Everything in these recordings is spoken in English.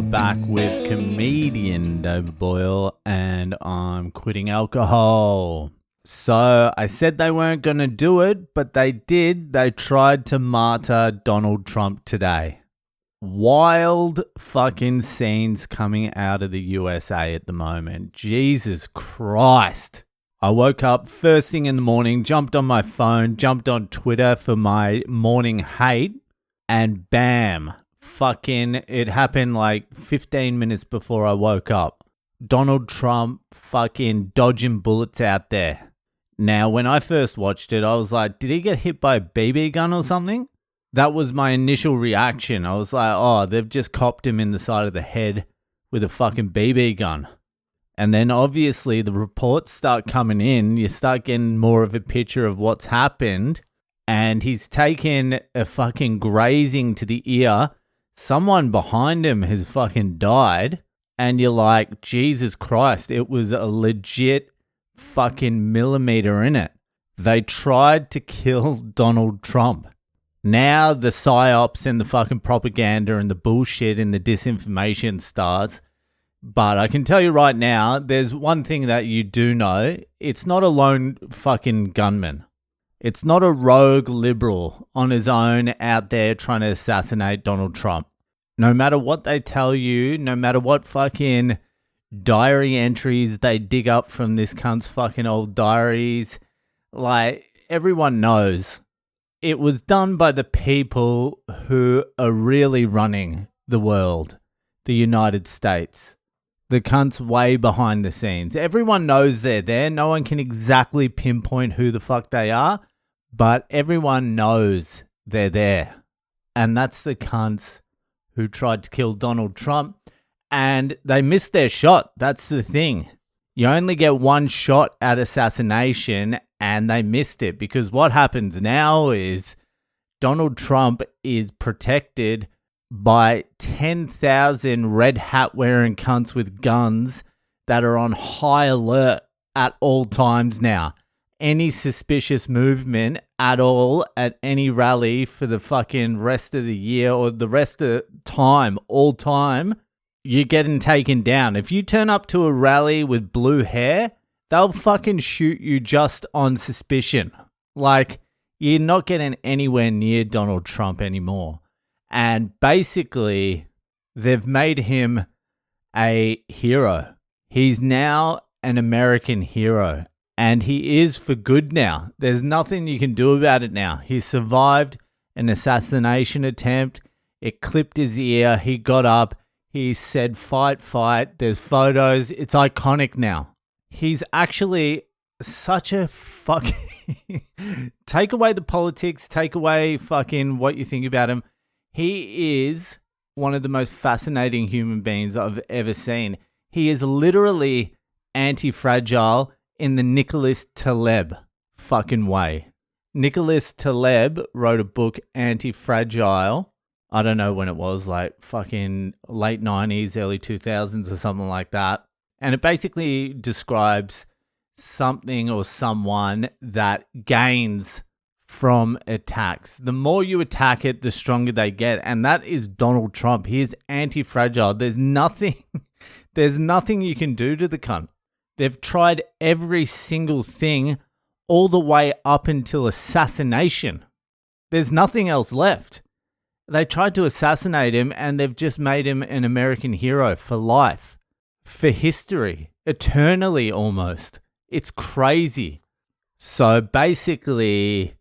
are back with comedian David Boyle, and I'm quitting alcohol. So I said they weren't going to do it, but they did. They tried to martyr Donald Trump today. Wild fucking scenes coming out of the USA at the moment. Jesus Christ. I woke up first thing in the morning, jumped on my phone, jumped on Twitter for my morning hate, and bam, fucking, it happened like 15 minutes before I woke up. Donald Trump fucking dodging bullets out there. Now, when I first watched it, I was like, did he get hit by a BB gun or something? That was my initial reaction. I was like, oh, they've just copped him in the side of the head with a fucking BB gun. And then obviously the reports start coming in. You start getting more of a picture of what's happened. And he's taken a fucking grazing to the ear. Someone behind him has fucking died. And you're like, Jesus Christ, it was a legit fucking millimeter in it. They tried to kill Donald Trump. Now the psyops and the fucking propaganda and the bullshit and the disinformation starts. But I can tell you right now, there's one thing that you do know. It's not a lone fucking gunman. It's not a rogue liberal on his own out there trying to assassinate Donald Trump. No matter what they tell you, no matter what fucking diary entries they dig up from this cunt's fucking old diaries, like, everyone knows it was done by the people who are really running the world, the United States. The cunt's way behind the scenes. Everyone knows they're there. No one can exactly pinpoint who the fuck they are, but everyone knows they're there. And that's the cunts who tried to kill Donald Trump, and they missed their shot. That's the thing. You only get one shot at assassination, and they missed it, because what happens now is Donald Trump is protected by 10,000 red hat wearing cunts with guns that are on high alert at all times now. Any suspicious movement at all at any rally for the fucking rest of the year or the rest of the time, all time, you're getting taken down. If you turn up to a rally with blue hair, they'll fucking shoot you just on suspicion. Like, you're not getting anywhere near Donald Trump anymore. And basically, they've made him a hero. He's now an American hero. And he is for good now. There's nothing you can do about it now. He survived an assassination attempt. It clipped his ear. He got up. He said, fight, fight. There's photos. It's iconic now. He's actually such a fucking... Take away the politics. Take away fucking what you think about him. He is one of the most fascinating human beings I've ever seen. He is literally anti-fragile in the Nicholas Taleb fucking way. Nicholas Taleb wrote a book, Anti-Fragile. I don't know when it was, like fucking late 90s, early 2000s or something like that. And it basically describes something or someone that gains from attacks. The more you attack it, the stronger they get. And that is Donald Trump. He is anti-fragile. There's nothing you can do to the cunt. They've tried every single thing all the way up until assassination. There's nothing else left. They tried to assassinate him, and they've just made him an American hero for life, for history, eternally almost. It's crazy. So basically,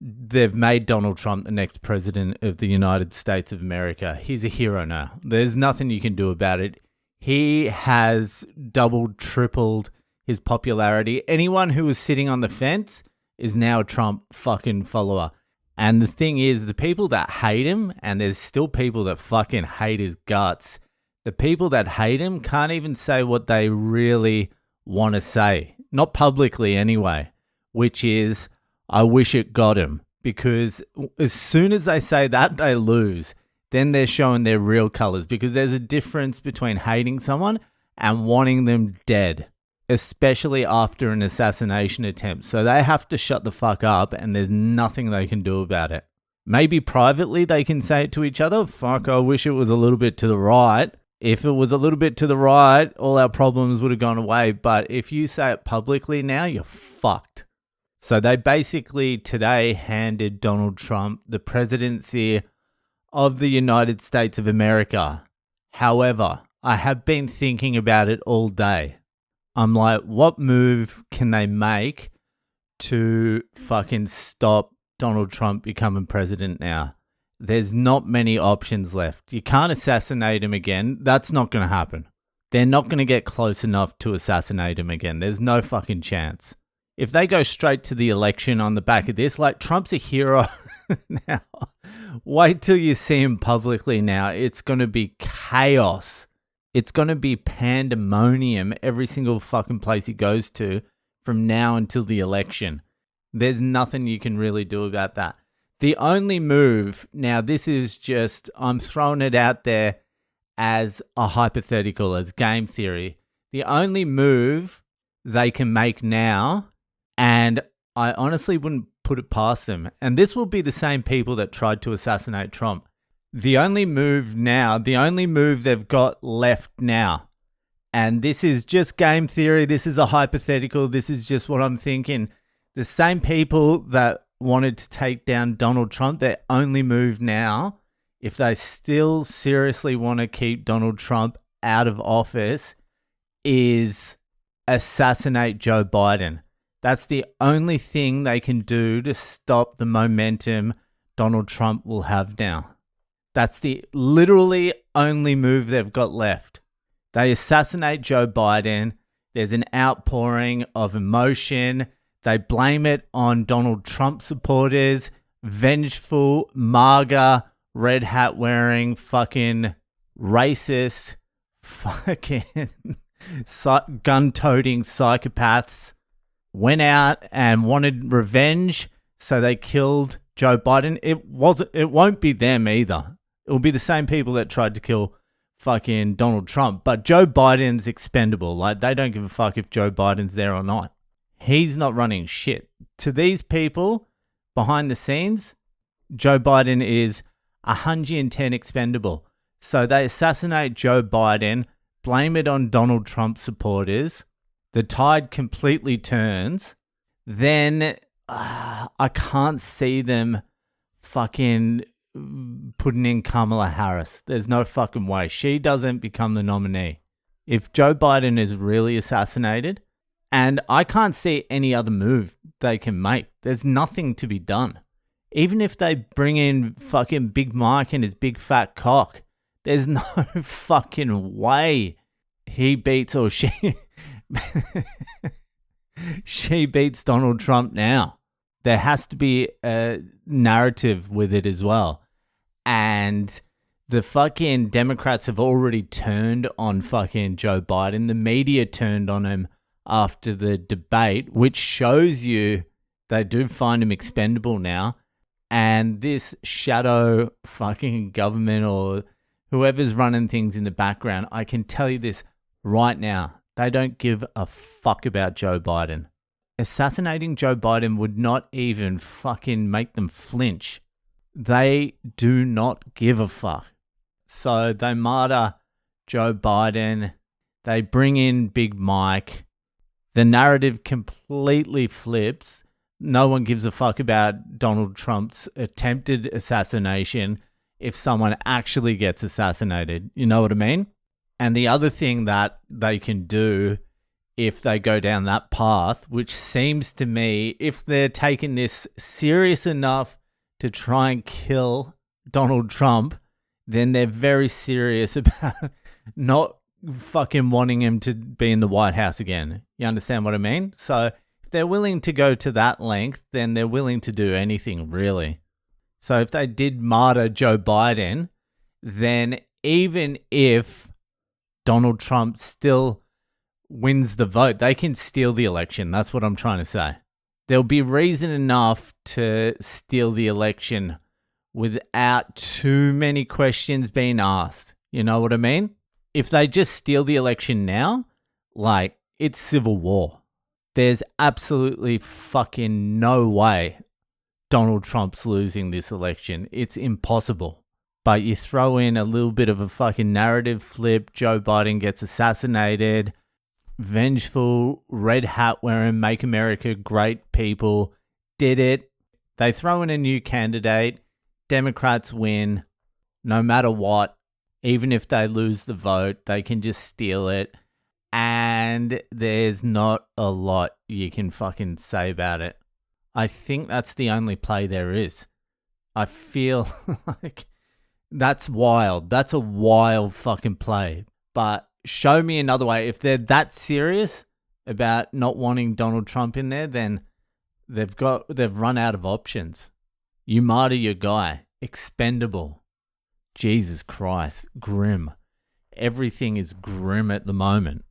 they've made Donald Trump the next president of the United States of America. He's a hero now. There's nothing you can do about it. He has doubled, tripled his popularity. Anyone who was sitting on the fence is now a Trump fucking follower. And the thing is, the people that hate him, and there's still people that fucking hate his guts, the people that hate him can't even say what they really want to say. Not publicly anyway, which is, I wish it got him. Because as soon as they say that, they lose. Then they're showing their real colors, because there's a difference between hating someone and wanting them dead, especially after an assassination attempt. So they have to shut the fuck up, and there's nothing they can do about it. Maybe privately they can say it to each other. Fuck, I wish it was a little bit to the right. If it was a little bit to the right, all our problems would have gone away. But if you say it publicly now, you're fucked. So they basically today handed Donald Trump the presidency of the United States of America. However, I have been thinking about it all day. I'm like, what move can they make to fucking stop Donald Trump becoming president now? There's not many options left. You can't assassinate him again. That's not going to happen. They're not going to get close enough to assassinate him again. There's no fucking chance. If they go straight to the election on the back of this, like, Trump's a hero now. Wait till you see him publicly now. It's going to be chaos. It's going to be pandemonium every single fucking place he goes to from now until the election. There's nothing you can really do about that. The only move, now this is just, I'm throwing it out there as a hypothetical, as game theory. The only move they can make now, and I honestly wouldn't put it past them, and this will be the same people that tried to assassinate Trump. The only move now, the only move they've got left now, and this is just game theory, this is a hypothetical, this is just what I'm thinking. The same people that wanted to take down Donald Trump, their only move now, if they still seriously want to keep Donald Trump out of office, is assassinate Joe Biden. That's the only thing they can do to stop the momentum Donald Trump will have now. That's the literally only move they've got left. They assassinate Joe Biden. There's an outpouring of emotion. They blame it on Donald Trump supporters, vengeful, MAGA, red hat wearing, fucking racist, fucking gun-toting psychopaths. Went out and wanted revenge, so they killed Joe Biden. It won't be them either. It will be the same people that tried to kill fucking Donald Trump. But Joe Biden's expendable. Like, they don't give a fuck if Joe Biden's there or not. He's not running shit. To these people behind the scenes, Joe Biden is 110 expendable. So they assassinate Joe Biden, blame it on Donald Trump supporters. The tide completely turns. Then I can't see them fucking putting in Kamala Harris. There's no fucking way. She doesn't become the nominee. If Joe Biden is really assassinated, and I can't see any other move they can make. There's nothing to be done. Even if they bring in fucking Big Mike and his big fat cock, there's no fucking way he beats or she she beats Donald Trump now. There has to be a narrative with it as well. And the fucking Democrats have already turned on fucking Joe Biden. The media turned on him after the debate, which shows you they do find him expendable now. And this shadow fucking government or whoever's running things in the background, I can tell you this right now, they don't give a fuck about Joe Biden. Assassinating Joe Biden would not even fucking make them flinch. They do not give a fuck. So they martyr Joe Biden. They bring in Big Mike. The narrative completely flips. No one gives a fuck about Donald Trump's attempted assassination if someone actually gets assassinated. You know what I mean? And the other thing that they can do if they go down that path, which seems to me, if they're taking this serious enough to try and kill Donald Trump, then they're very serious about not fucking wanting him to be in the White House again. You understand what I mean? So if they're willing to go to that length, then they're willing to do anything, really. So if they did martyr Joe Biden, then even if Donald Trump still wins the vote, they can steal the election. That's what I'm trying to say. There'll be reason enough to steal the election without too many questions being asked. You know what I mean? If they just steal the election now, like, it's civil war. There's absolutely fucking no way Donald Trump's losing this election. It's impossible. but you throw in a little bit of a fucking narrative flip. Joe Biden gets assassinated. Vengeful, red hat wearing, make America great people did it. They throw in a new candidate. Democrats win. No matter what, even if they lose the vote, they can just steal it. And there's not a lot you can fucking say about it. I think that's the only play there is. I feel like that's wild. That's a wild fucking play. But show me another way. If they're that serious about not wanting Donald Trump in there, then they've run out of options. You martyr your guy. Expendable. Jesus Christ. Grim. Everything is grim at the moment.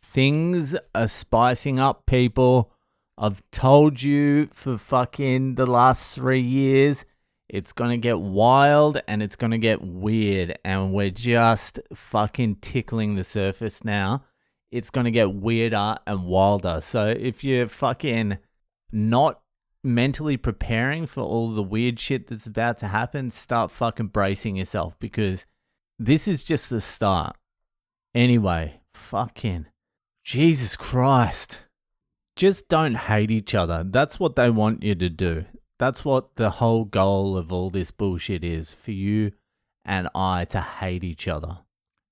Things are spicing up, people. I've told you for fucking the last 3 years, it's going to get wild and it's going to get weird. And we're just fucking tickling the surface now. It's going to get weirder and wilder. So if you're fucking not mentally preparing for all the weird shit that's about to happen, start fucking bracing yourself, because this is just the start. Anyway, fucking Jesus Christ. Just don't hate each other. That's what they want you to do. That's what the whole goal of all this bullshit is, for you and I to hate each other.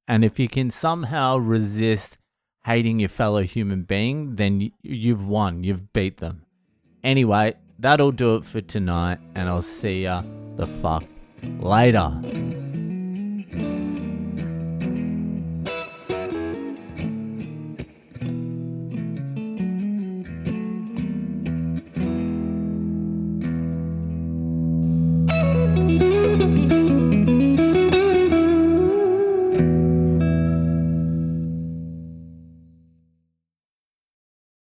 And if you can somehow resist hating your fellow human being, then you've won. You've beat them. Anyway, that'll do it for tonight, and I'll see ya the fuck later.